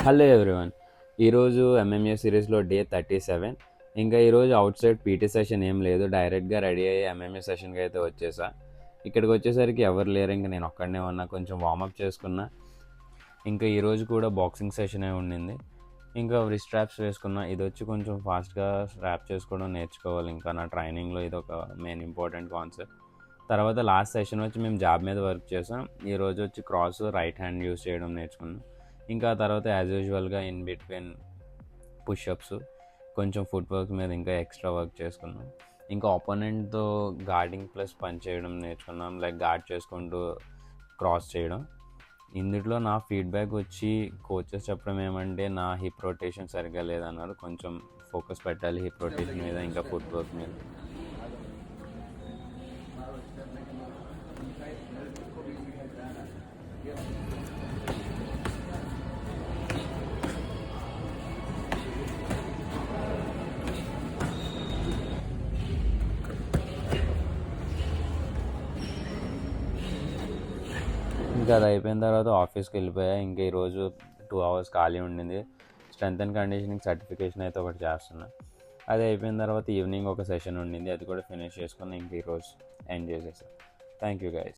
Hello everyone, ఈరోజు MMA సిరీస్లో day 37. ఇంకా ఈరోజు అవుట్ సైడ్ పీటీ సెషన్ ఏం లేదు, డైరెక్ట్గా రెడీ అయ్యి ఎంఎంఏ సెషన్కి అయితే వచ్చేసా. ఇక్కడికి వచ్చేసరికి ఎవరు లేరు, ఇంకా నేను ఒక్కడనే ఉన్నా. కొంచెం వార్మప్ చేసుకున్నా. ఇంకా ఈరోజు కూడా బాక్సింగ్ సెషనే ఉండింది. ఇంకా రిస్ట్ ర్యాప్స్ వేసుకున్నా. ఇది వచ్చి కొంచెం ఫాస్ట్గా ర్యాప్ చేసుకోవడం నేర్చుకోవాలి. ఇంకా నా ట్రైనింగ్లో ఇది ఒక మెయిన్ ఇంపార్టెంట్ కాన్సెప్ట్. తర్వాత లాస్ట్ సెషన్ వచ్చి మేము జాబ్ మీద వర్క్ చేసాం. ఈరోజు వచ్చి క్రాస్ రైట్ హ్యాండ్ యూస్ చేయడం నేర్చుకున్నాం. ఇంకా తర్వాత యాజ్ యూజువల్గా ఇన్ బిట్వీన్ పుషప్స్, కొంచెం ఫుట్ వర్క్ మీద ఇంకా ఎక్స్ట్రా వర్క్ చేసుకున్నాం. ఇంకా ఆపోనెంట్తో గార్డింగ్ ప్లస్ పంచ్ చేయడం నేర్చుకున్నాం, లైక్ గార్డ్ చేసుకుంటూ క్రాస్ చేయడం. ఇందులో నా ఫీడ్బ్యాక్ వచ్చి కోచెస్ చెప్పడం ఏమంటే నా హిప్ రొటేషన్ సరిగ్గా లేదన్నారు. కొంచెం ఫోకస్ పెట్టాలి హిప్ రొటేషన్ మీద, ఇంకా ఫుట్ వర్క్ మీద. ఇంకా అది అయిపోయిన తర్వాత ఆఫీస్కి వెళ్ళిపోయా. ఇంకా ఈరోజు 2 hours ఖాళీ ఉండింది. స్ట్రెంత్ అండ్ కండిషనింగ్ సర్టిఫికేషన్ అయితే ఒకటి చేస్తున్నా. అది అయిపోయిన తర్వాత ఈవినింగ్ ఒక సెషన్ ఉండింది, అది కూడా ఫినిష్ చేసుకుని ఇంక ఈరోజు ఎండ్ చేసేసాను. Thank you guys.